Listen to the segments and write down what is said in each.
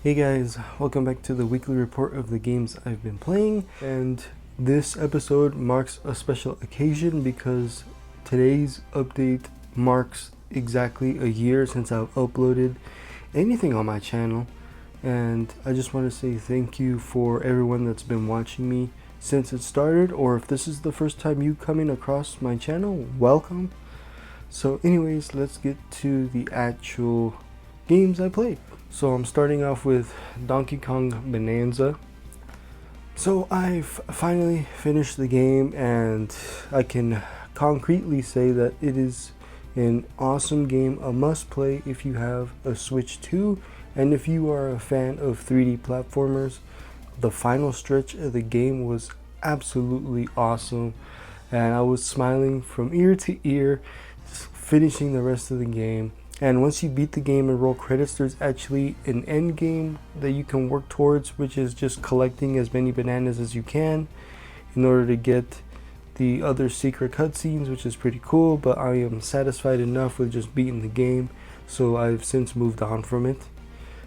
Hey guys, welcome back to the weekly report of the games I've been playing, and this episode marks a special occasion because today's update marks exactly a year since I've uploaded anything on my channel, and I just want to say thank you for everyone that's been watching me since it started, or if this is the first time you coming across my channel, welcome. So anyways, let's get to the actual games I played. So I'm starting off with Donkey Kong Bonanza. So I've finally finished the game, and I can concretely say that it is an awesome game, a must play if you have a Switch 2 and if you are a fan of 3D platformers. The final stretch of the game was absolutely awesome, and I was smiling from ear to ear finishing the rest of the game. And once you beat the game and roll credits, there's actually an end game that you can work towards, which is just collecting as many bananas as you can in order to get the other secret cutscenes, which is pretty cool. But I am satisfied enough with just beating the game, so I've since moved on from it.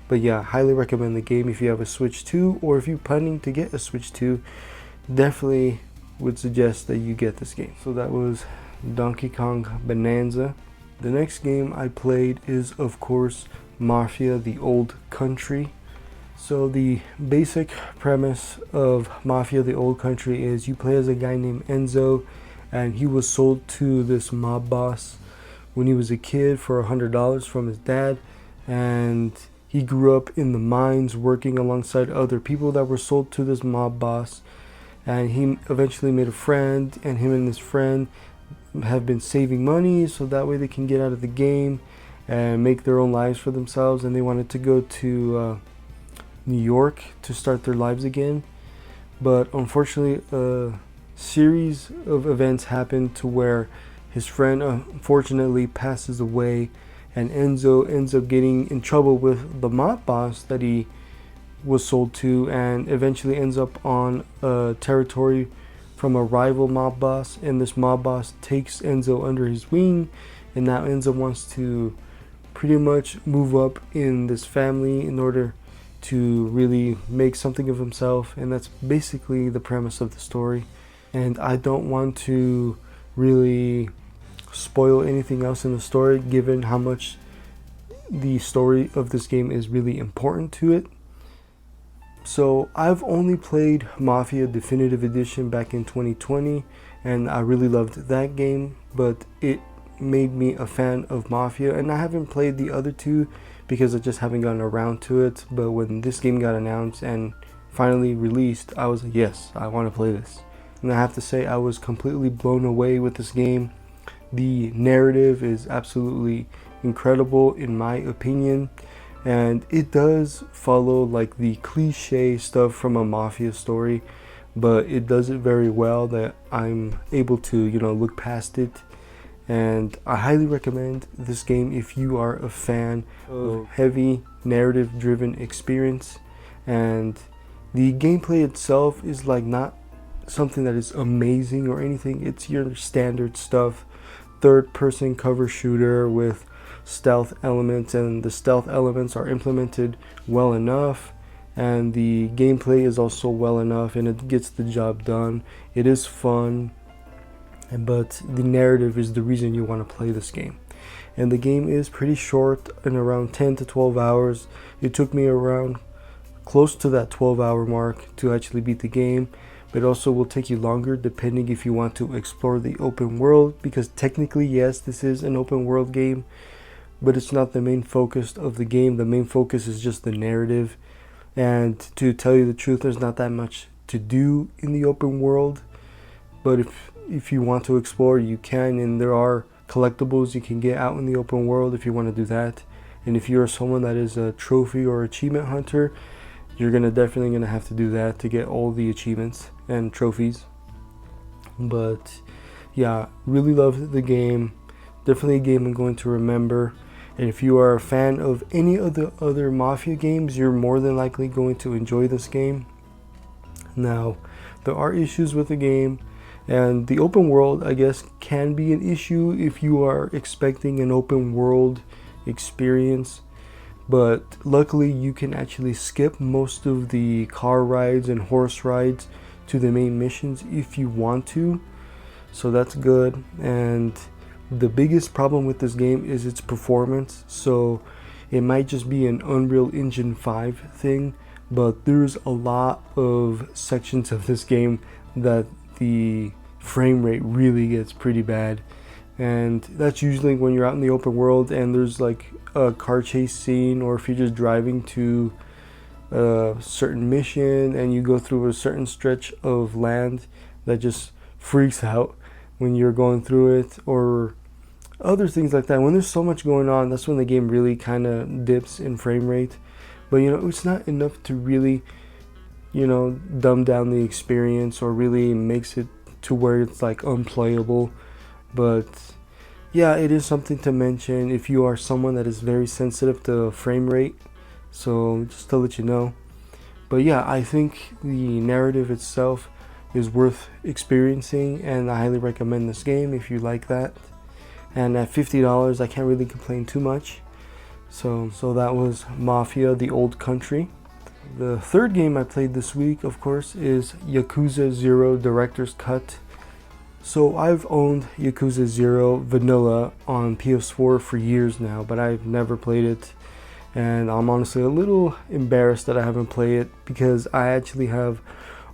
But yeah, highly recommend the game if you have a Switch 2, or if you're planning to get a Switch 2, definitely would suggest that you get this game. So that was Donkey Kong Bonanza. The next game I played is, of course, Mafia the Old Country. So the basic premise of Mafia the Old Country is you play as a guy named Enzo, and he was sold to this mob boss when he was a kid for $100 from his dad, and he grew up in the mines working alongside other people that were sold to this mob boss, and he eventually made a friend, and him and his friend have been saving money so that way they can get out of the game and make their own lives for themselves. And they wanted to go to New York to start their lives again, but unfortunately a series of events happened to where his friend unfortunately passes away, and Enzo ends up getting in trouble with the mob boss that he was sold to, and eventually ends up on a territory from a rival mob boss, and this mob boss takes Enzo under his wing, and now Enzo wants to pretty much move up in this family in order to really make something of himself, and that's basically the premise of the story. And I don't want to really spoil anything else in the story, given how much the story of this game is really important to it. So I've only played Mafia Definitive Edition back in 2020, and I really loved that game, but it made me a fan of Mafia, and I haven't played the other two because I just haven't gotten around to it. But when this game got announced and finally released, I was like, yes, I want to play this. And I have to say, I was completely blown away with this game. The narrative is absolutely incredible in my opinion, and it does follow like the cliche stuff from a mafia story, but it does it very well that I'm able to, look past it. And I highly recommend this game if you are a fan of heavy narrative driven experience. And the gameplay itself is like not something that is amazing or anything. It's your standard stuff, third person cover shooter with stealth elements, and the stealth elements are implemented well enough, and the gameplay is also well enough, and it gets the job done. It is fun, but the narrative is the reason you want to play this game. And the game is pretty short, in around 10 to 12 hours. It took me around close to that 12-hour mark to actually beat the game. It also will take you longer depending if you want to explore the open world, because technically, yes, this is an open world game, but it's not the main focus of the game. The main focus is just the narrative, and to tell you the truth, there's not that much to do in the open world. But if you want to explore, you can, and there are collectibles you can get out in the open world if you want to do that. And if you're someone that is a trophy or achievement hunter, you're definitely gonna have to do that to get all the achievements and trophies. But yeah, really love the game. Definitely a game I'm going to remember. And if you are a fan of any of the other Mafia games, you're more than likely going to enjoy this game. Now, there are issues with the game, and the open world, I guess, can be an issue if you are expecting an open world experience. but luckily you can actually skip most of the car rides and horse rides to the main missions if you want to, so that's good. And the biggest problem with this game is its performance, so it might just be an Unreal Engine 5 thing, but there's a lot of sections of this game that the frame rate really gets pretty bad, and that's usually when you're out in the open world and there's like a car chase scene, or if you're just driving to a certain mission and you go through a certain stretch of land that just freaks out when you're going through it, or other things like that. When there's so much going on, that's when the game really kind of dips in frame rate. But it's not enough to really dumb down the experience or really makes it to where it's like unplayable. But yeah, it is something to mention if you are someone that is very sensitive to frame rate, so just to let you know. But yeah, I think the narrative itself is worth experiencing, and I highly recommend this game if you like that. And at $50, I can't really complain too much. So that was Mafia the Old Country. The third game I played this week, of course, is Yakuza 0 Director's Cut. So I've owned Yakuza 0 Vanilla on PS4 for years now, but I've never played it. And I'm honestly a little embarrassed that I haven't played it, because I actually have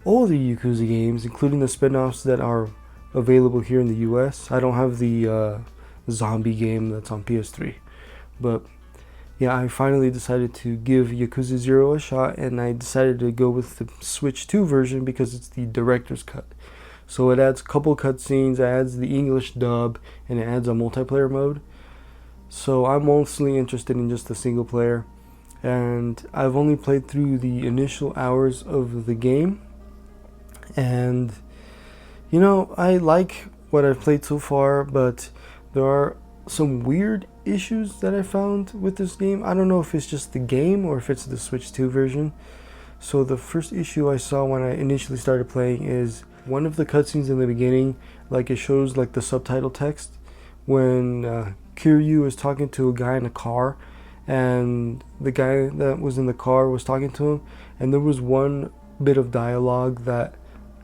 all the Yakuza games, including the spin-offs that are available here in the US. I don't have the zombie game that's on PS3. But yeah, I finally decided to give Yakuza 0 a shot, and I decided to go with the Switch 2 version because it's the director's cut. So it adds a couple cutscenes, it adds the English dub, and it adds a multiplayer mode. So I'm mostly interested in just the single player, and I've only played through the initial hours of the game, and I like what I've played so far, but there are some weird issues that I found with this game. I don't know if it's just the game or if it's the Switch 2 version. So the first issue I saw when I initially started playing is one of the cutscenes in the beginning, like it shows like the subtitle text when Kiryu is talking to a guy in a car, and the guy that was in the car was talking to him, and there was one bit of dialogue that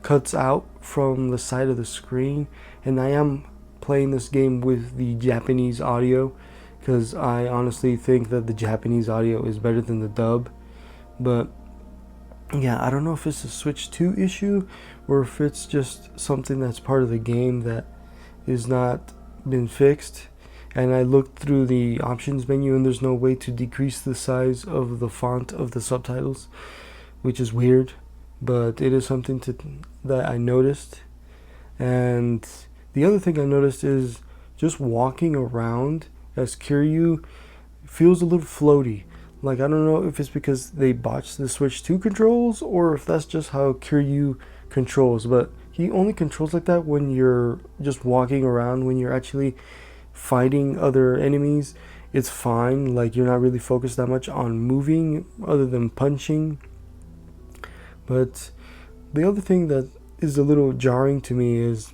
cuts out from the side of the screen. And I am playing this game with the Japanese audio because I honestly think that the Japanese audio is better than the dub. But yeah, I don't know if it's a Switch 2 issue or if it's just something that's part of the game that is not been fixed. And I looked through the options menu and there's no way to decrease the size of the font of the subtitles, which is weird, but it is something that I noticed. And the other thing I noticed is just walking around as Kiryu feels a little floaty. Like, I don't know if it's because they botched the Switch 2 controls or if that's just how Kiryu controls, but he only controls like that when you're just walking around. When you're actually fighting other enemies, it's fine. Like, you're not really focused that much on moving other than punching. But the other thing that is a little jarring to me is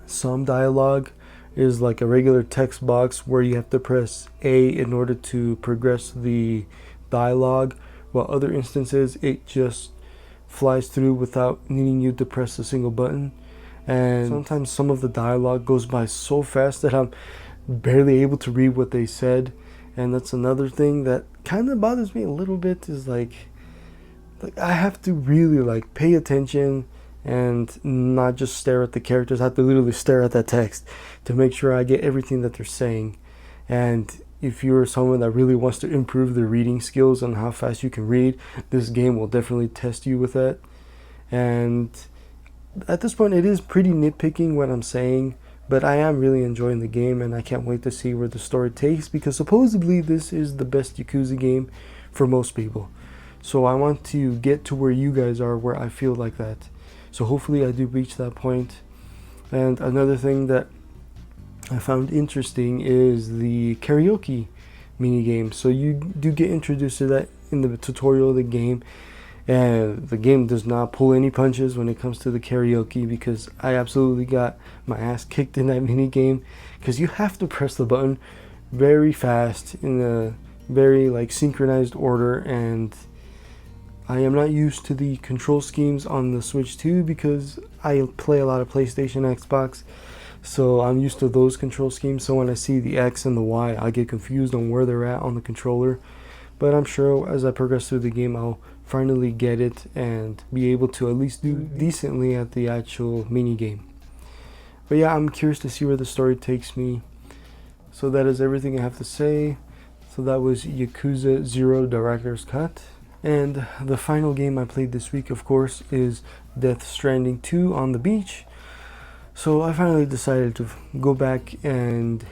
some dialogue is like a regular text box where you have to press A in order to progress the dialogue, while other instances it just flies through without needing you to press a single button. And sometimes some of the dialogue goes by so fast that I'm barely able to read what they said. And that's another thing that kind of bothers me a little bit, is like I have to really pay attention and not just stare at the characters. I have to literally stare at that text to make sure I get everything that they're saying. And if you're someone that really wants to improve their reading skills and how fast you can read, this game will definitely test you with that. And at this point, it is pretty nitpicking what I'm saying, but I am really enjoying the game, and I can't wait to see where the story takes, because supposedly this is the best Yakuza game for most people. So I want to get to where you guys are, where I feel like that. So hopefully I do reach that point. And another thing that I found interesting is the karaoke minigame. So you do get introduced to that in the tutorial of the game. And the game does not pull any punches when it comes to the karaoke, because I absolutely got my ass kicked in that minigame. Because you have to press the button very fast in the very like synchronized order, and I am not used to the control schemes on the Switch 2 because I play a lot of PlayStation, Xbox, so I'm used to those control schemes. So when I see the X and the Y, I get confused on where they're at on the controller. But I'm sure as I progress through the game, I'll finally get it and be able to at least do decently at the actual mini game. But yeah, I'm curious to see where the story takes me. So that is everything I have to say. So that was Yakuza 0 Director's Cut. And the final game I played this week, of course, is Death Stranding 2 on the beach. So I finally decided to go back and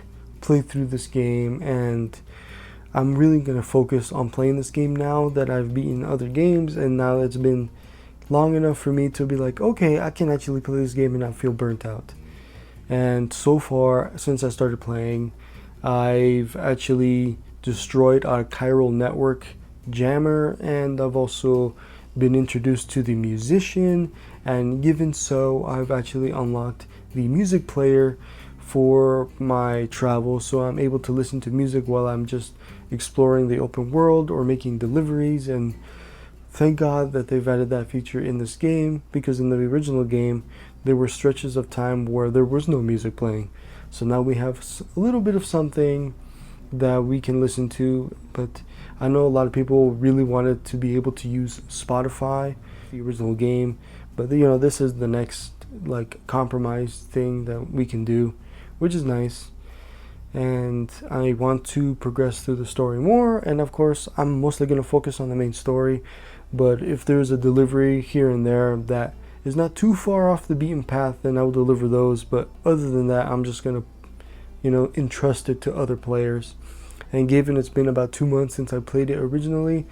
play through this game, and I'm really going to focus on playing this game now that I've beaten other games, and now it's been long enough for me to be like, okay, I can actually play this game and not feel burnt out. And so far, since I started playing, I've actually destroyed our chiral network jammer, and I've also been introduced to the musician, and given so, I've actually unlocked the music player for my travel, so I'm able to listen to music while I'm just exploring the open world or making deliveries. And thank God that they've added that feature in this game, because in the original game there were stretches of time where there was no music playing. So now we have a little bit of something that we can listen to. But I know a lot of people really wanted to be able to use Spotify, the original game, but you know, this is the next like compromise thing that we can do, which is nice. And I want to progress through the story more, and of course I'm mostly going to focus on the main story, but if there's a delivery here and there that is not too far off the beaten path, then I will deliver those. But other than that, I'm just going to, you know, entrust it to other players. And given it's been about 2 months since I played it originally,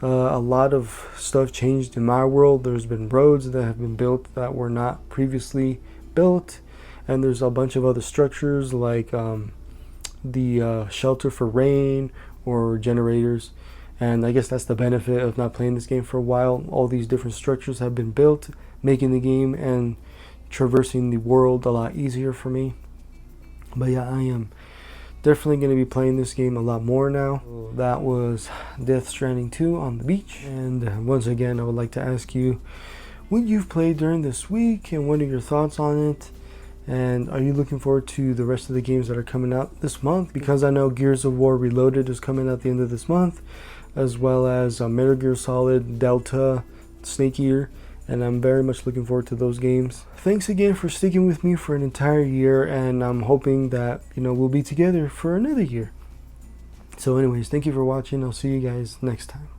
a lot of stuff changed in my world. There's been roads that have been built that were not previously built, and there's a bunch of other structures like the shelter for rain or generators. And I guess that's the benefit of not playing this game for a while. All these different structures have been built, making the game and traversing the world a lot easier for me. But yeah, I am definitely going to be playing this game a lot more now. That was Death Stranding 2 on the beach. And once again, I would like to ask you what you've played during this week and what are your thoughts on it. And are you looking forward to the rest of the games that are coming out this month? Because I know Gears of War Reloaded is coming out at the end of this month, as well as Metal Gear Solid, Delta, Snake Eater, and I'm very much looking forward to those games. Thanks again for sticking with me for an entire year, and I'm hoping that, you know, we'll be together for another year. So anyways, thank you for watching. I'll see you guys next time.